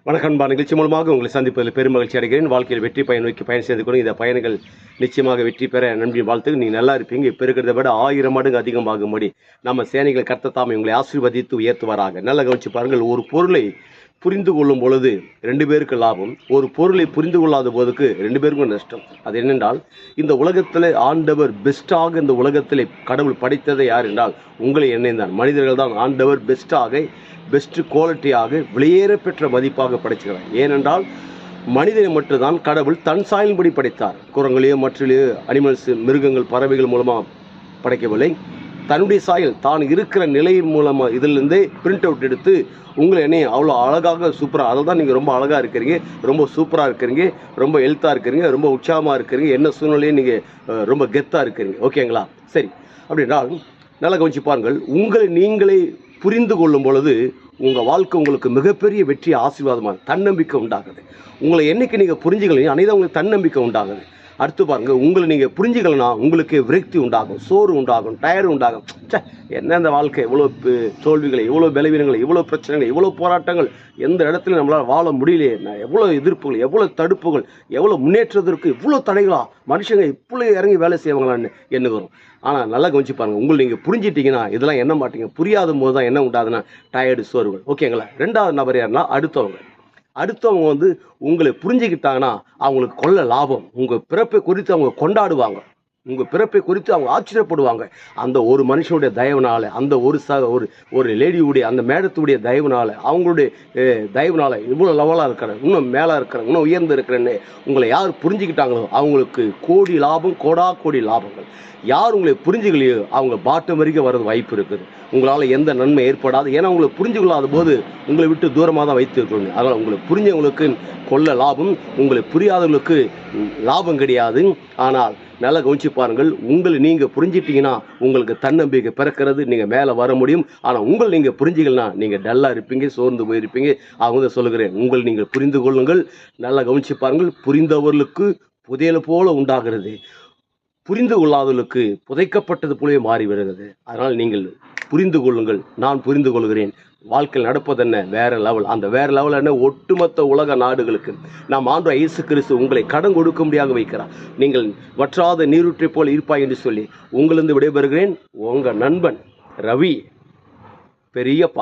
வணக்கம் அன்பா. நிகழ்ச்சி மூலமாக உங்களை சந்திப்பதில் பெருமகிழ்ச்சி அடைகிறேன். வாழ்க்கையில் வெற்றி பயன் நோக்கி பயணம் செய்து கொண்டு இந்த பயணங்கள் நிச்சயமாக வெற்றி பெற நன்றி வாழ்த்துக்கு. நீங்கள் நல்லா இருப்பீங்க. இப்போ இருக்கிறத விட 1000 மடங்கு அதிகமாகும்படி நம்ம சேனைகளை கர்த்தத்தாமே உங்களை ஆசீர்வதித்து உயர்த்துவாராக. நல்லா கவனிச்சு பாருங்கள். ஒரு பொருளை புரிந்து கொள்ளும் பொழுது 2 பேருக்கு லாபம், ஒரு பொருளை புரிந்து கொள்ளாத போதுக்கு 2 பேருக்கும் நஷ்டம். அது என்னென்றால், இந்த உலகத்தில் ஆண்டவர் பெஸ்ட்டாக இந்த உலகத்தில் கடவுள் படைத்ததை யார் என்றால் உங்களை என்னை தான், மனிதர்கள் தான் ஆண்டவர் பெஸ்ட் குவாலிட்டியாக வெளியேற பெற்ற மதிப்பாக படைச்சுக்கிறார். ஏனென்றால் மனிதனை மட்டும்தான் கடவுள் தன் சாயலின்படி படைத்தார். குரங்களையோ மற்றிலேயோ அனிமல்ஸ், மிருகங்கள், பறவைகள் மூலமாக படைக்கவில்லை. தன்னுடைய சாயல் தான் இருக்கிற நிலை மூலமாக இதிலிருந்தே பிரிண்ட் அவுட் எடுத்து உங்களை என்னையும் அவ்வளோ அழகாக சூப்பராக, அதை தான் நீங்கள் ரொம்ப அழகாக இருக்கிறீங்க, ரொம்ப சூப்பராக இருக்கிறீங்க, ரொம்ப ஹெல்த்தாக இருக்கிறீங்க, ரொம்ப உற்சாகமாக இருக்கிறீங்க, என்ன சூழ்நிலையும் நீங்கள் ரொம்ப கெத்தாக இருக்கிறீங்க. ஓகேங்களா? சரி. அப்படின்றால் நல்லா கவனிச்சு பாருங்கள். உங்களை நீங்களே புரிந்து கொள்ளும் பொழுது உங்கள் வாழ்க்கை உங்களுக்கு மிகப்பெரிய வெற்றி, ஆசீர்வாதமாக தன்னம்பிக்கை உண்டாகுது. உங்களை என்னைக்கு நீங்கள் புரிஞ்சுக்கலையும் அன்றைக்கி உங்களுக்கு தன்னம்பிக்கை உண்டாகுது. அடுத்து பாருங்கள், உங்களை நீங்கள் புரிஞ்சுக்கலனா உங்களுக்கு விரக்தி உண்டாகும், சோறு உண்டாகும், டயர் உண்டாகும். என்ன இந்த வாழ்க்கை, இவ்வளோ தோல்விகளை, இவ்வளோ பலவீனங்களை, இவ்வளோ பிரச்சனைகள், இவ்வளோ போராட்டங்கள், எந்த இடத்துல நம்மளால் வாழ முடியலையே, எவ்வளோ எதிர்ப்புகள், எவ்வளோ தடுப்புகள், எவ்வளோ முன்னேற்றத்திற்கு இவ்வளோ தடைகளா, மனுஷங்க இப்படி இறங்கி வேலை செய்வாங்களான்னு எண்ணுகிறோம். ஆனால் நல்லா கவனிச்சு பாருங்கள். உங்களை நீங்கள் புரிஞ்சிட்டிங்கன்னா இதெல்லாம் என்ன மாட்டீங்க. புரியாத போது தான் என்ன உண்டாதுன்னா டயர்டு, சோர்வுகள். ஓகேங்களா? 2வது நபர் யாருன்னா அடுத்தவங்க உங்களை புரிஞ்சுக்கிட்டாங்கன்னா அவங்களுக்கு கொள்ள லாபம். உங்கள் பிறப்பை குறித்து அவங்க கொண்டாடுவாங்க, உங்கள் பிறப்பை குறித்து அவங்க ஆச்சரியப்படுவாங்க. அந்த ஒரு மனுஷனுடைய தயவுனால, அந்த ஒரு லேடியுடைய அந்த மேடத்துடைய தயவுனால, அவங்களுடைய தயவுனால இவ்வளோ லெவலாக இருக்கிறேன், இன்னும் மேலே இருக்கிறேன், இன்னும் உயர்ந்து இருக்கிறேன்னு உங்களை யார் புரிஞ்சுக்கிட்டாங்களோ அவங்களுக்கு கோடி லாபம், கோடி லாபங்கள். யார் உங்களை புரிஞ்சுக்கலையோ அவங்க பாட்டம் வரைக்கும் வர்றது வாய்ப்பு இருக்குது. உங்களால் எந்த நன்மை ஏற்படாது. ஏன்னா உங்களை புரிஞ்சு கொள்ளாத போது உங்களை விட்டு தூரமாக தான் வைத்து இருக்கணும். அதனால் உங்களை புரிஞ்சவங்களுக்கு கொள்ள லாபம், உங்களை புரியாதவங்களுக்கு லாபம் கிடையாது. ஆனால் நல்லா கவனிச்சு பாருங்கள். உங்களை நீங்கள் புரிஞ்சிட்டிங்கன்னா உங்களுக்கு தன்னம்பிக்கை பிறக்கிறது, நீங்கள் மேலே வர முடியும். ஆனால் நீங்கள் புரிஞ்சிக்கலனா நீங்கள் டல்லாக இருப்பீங்க, சோர்ந்து போயிருப்பீங்க. அவங்க சொல்லுகிறேன், நீங்கள் புரிந்து கொள்ளுங்கள். நல்லா கவனிச்சு பாருங்கள். புரிந்தவர்களுக்கு புதையல் போல உண்டாகிறது, புரிந்து கொள்ளாதவர்களுக்கு புதைக்கப்பட்டது போலவே மாறி வருகிறது. அதனால் நீங்கள் புரிந்து கொள்ளுங்கள். நான் புரிந்து கொள்கிறேன். வாழ்க்கையில் நடப்பதென்ன வேற லெவல். அந்த வேற லெவல் என்ன? ஒட்டுமொத்த உலக நாடுகளுக்கு நாம் ஆண்டவர் இயேசு கிறிஸ்து உங்களை கடன் கொடுக்க முடியாத வைக்கிறார். நீங்கள் வற்றாத நீரூற்றை போல் இருப்பாய் என்று சொல்லி உங்களிருந்து விடைபெறுகிறேன். உங்கள் நண்பன் ரவி பெரியப்பா.